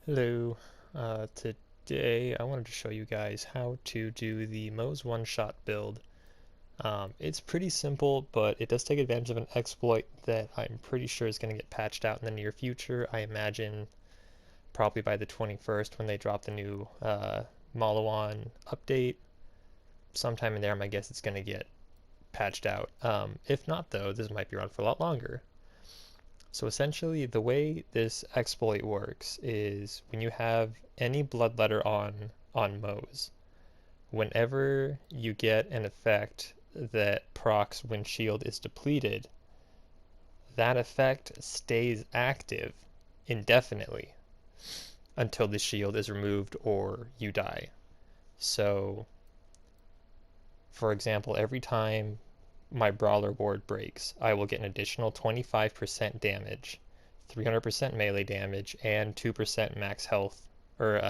Hello. Today I wanted to show you guys how to do the Moze one-shot build. It's pretty simple, but it does take advantage of an exploit that I'm pretty sure is going to get patched out in the near future. I imagine probably by the 21st when they drop the new Malawan update. Sometime in there, my guess it's going to get patched out. If not, though, this might be around for a lot longer. So essentially, the way this exploit works is when you have any blood letter on Moze, whenever you get an effect that procs when shield is depleted, that effect stays active indefinitely until the shield is removed or you die. So, for example, every time my brawler ward breaks, I will get an additional 25% damage, 300% melee damage, and 2% max health, or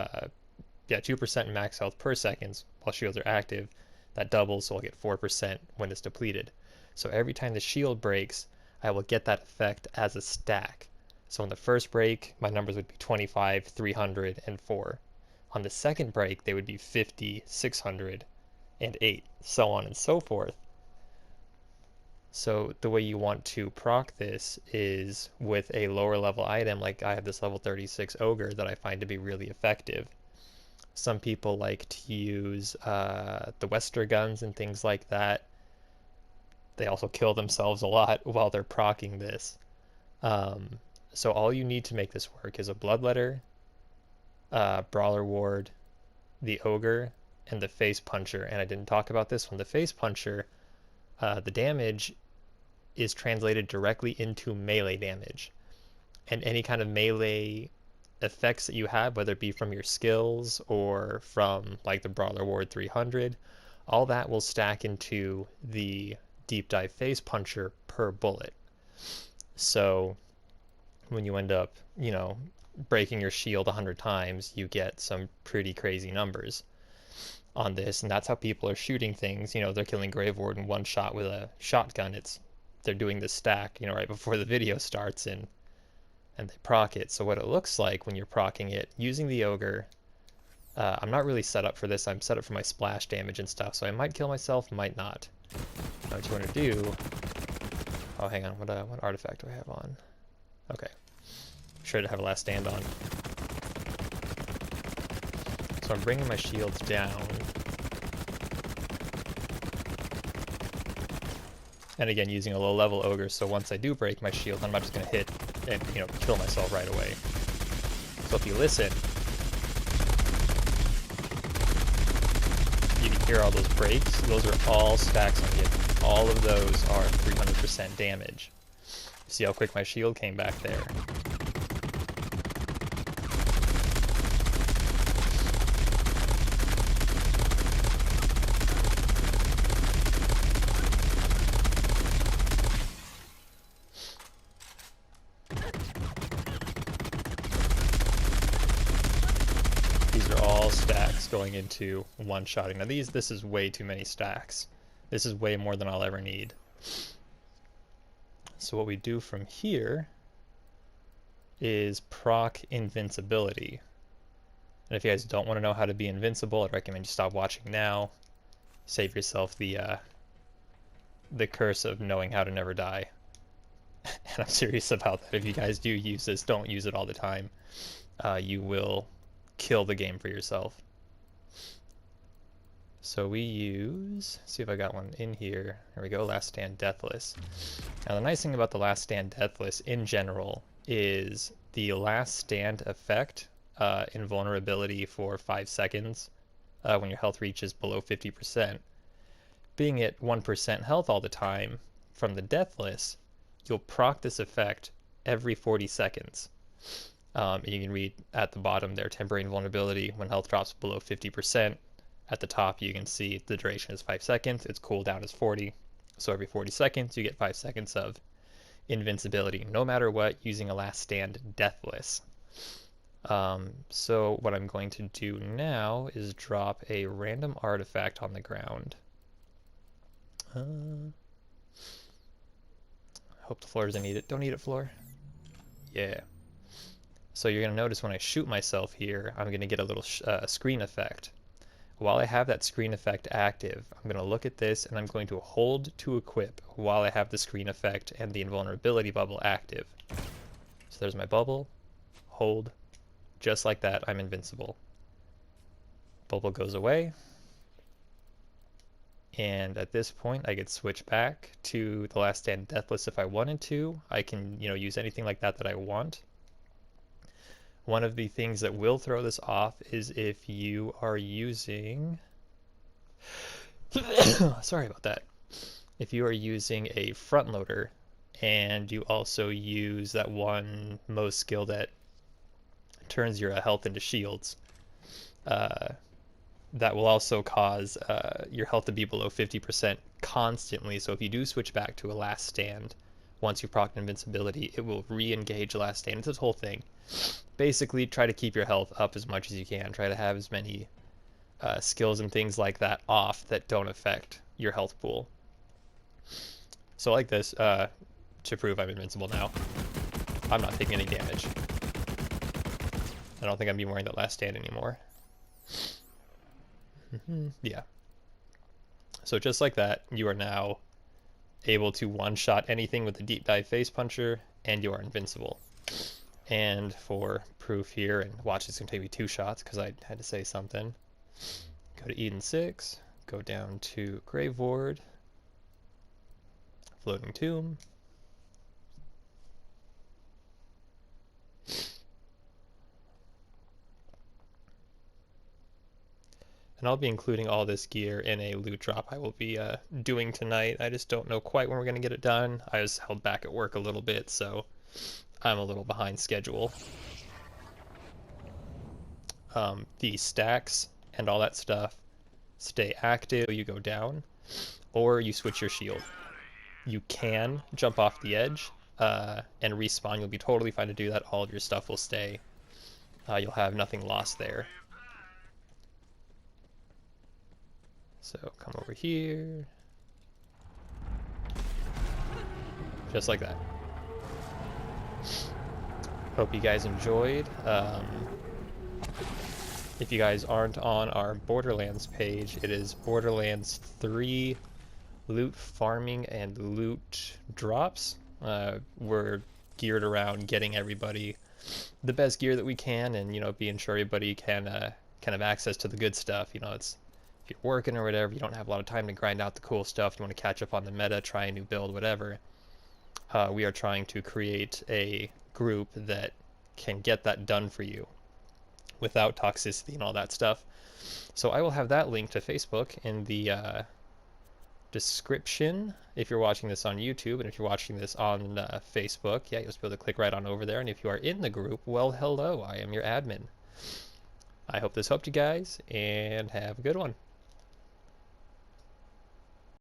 2% max health per second while shields are active. That doubles, so I'll get 4% when it's depleted. So every time the shield breaks, I will get that effect as a stack. So on the first break, my numbers would be 25, 300, and 4. On the second break, they would be 50, 600, and 8, so on and so forth. So the way you want to proc this is with a lower level item, like I have this level 36 ogre that I find to be really effective. Some people like to use the Wester guns and things like that. They also kill themselves a lot while they're proccing this. So all you need to make this work is a Bloodletter, Brawler Ward, the Ogre, and the Face Puncher. And I didn't talk about this one. The Face Puncher, the damage is translated directly into melee damage. And any kind of melee effects that you have, whether it be from your skills or from like the Brawler Ward 300, all that will stack into the Deep Dive Face Puncher per bullet. So when you end up, breaking your shield 100 times, you get some pretty crazy numbers on this, and that's how people are shooting things. They're killing Grave Ward in one shot with a shotgun. They're doing the stack, right before the video starts, and they proc it. So what it looks like when you're procking it using the Ogre, I'm not really set up for this. I'm set up for my splash damage and stuff, so I might kill myself, might not. Now what you want to do... Oh, hang on. What artifact do I have on? Okay. Sure to have a last stand on. So I'm bringing my shields down. And again, using a low level ogre, so once I do break my shield, I'm not just going to hit and, kill myself right away. So if you listen, you can hear all those breaks. Those are all stacks I'm getting. All of those are 300% damage. See how quick my shield came back there. These are all stacks going into one-shotting. Now this is way too many stacks. This is way more than I'll ever need. So what we do from here is proc invincibility. And if you guys don't want to know how to be invincible, I'd recommend you stop watching now. Save yourself the curse of knowing how to never die. And I'm serious about that. If you guys do use this, don't use it all the time. You will kill the game for yourself. So we use, see if I got one in here. There we go, Last Stand Deathless. Now the nice thing about the Last Stand Deathless in general is the Last Stand effect, invulnerability for 5 seconds when your health reaches below 50%. Being at 1% health all the time from the Deathless, you'll proc this effect every 40 seconds. You can read at the bottom there, temporary invulnerability when health drops below 50%. At the top, you can see the duration is 5 seconds. Its cooldown is 40. So every 40 seconds, you get 5 seconds of invincibility, no matter what, using a Last Stand Deathless. So what I'm going to do now is drop a random artifact on the ground. Hope the floor doesn't need it. Don't need it, floor. Yeah. So you're going to notice when I shoot myself here, I'm going to get a little screen effect. While I have that screen effect active, I'm going to look at this and I'm going to hold to equip while I have the screen effect and the invulnerability bubble active. So there's my bubble, hold, just like that, I'm invincible. Bubble goes away, and at this point I could switch back to the Last Stand Deathless if I wanted to. I can, use anything like that that I want. One of the things that will throw this off is if you are using sorry about that. If you are using a front loader and you also use that one Moze skill that turns your health into shields, that will also cause your health to be below 50% constantly. So if you do switch back to a Last Stand, once you've procced invincibility, it will re-engage Last Stand. It's this whole thing. Basically, try to keep your health up as much as you can. Try to have as many skills and things like that off that don't affect your health pool. So like this, to prove I'm invincible now, I'm not taking any damage. I don't think I'm even wearing that Last Stand anymore. Yeah. So just like that, you are now able to one-shot anything with a deep dive face puncher, and you are invincible. And for proof here, and watch, it's going to take me 2 shots because I had to say something. Go to Eden 6, go down to Grave Ward, Floating Tomb. And I'll be including all this gear in a loot drop I will be doing tonight. I just don't know quite when we're going to get it done. I was held back at work a little bit, so I'm a little behind schedule. The stacks and all that stuff stay active, you go down, or you switch your shield. You can jump off the edge and respawn. You'll be totally fine to do that. All of your stuff will stay. You'll have nothing lost there. So come over here. Just like that. Hope you guys enjoyed. If you guys aren't on our Borderlands page, it is Borderlands 3 loot farming and loot drops. We're geared around getting everybody the best gear that we can, and being sure everybody can have access to the good stuff. It's if you're working or whatever, you don't have a lot of time to grind out the cool stuff. You want to catch up on the meta, try a new build, whatever. We are trying to create a group that can get that done for you without toxicity and all that stuff. So I will have that link to Facebook in the description if you're watching this on YouTube, and if you're watching this on Facebook, yeah, you'll just be able to click right on over there. And if you are in the group, well, hello, I am your admin. I hope this helped you guys, and have a good one.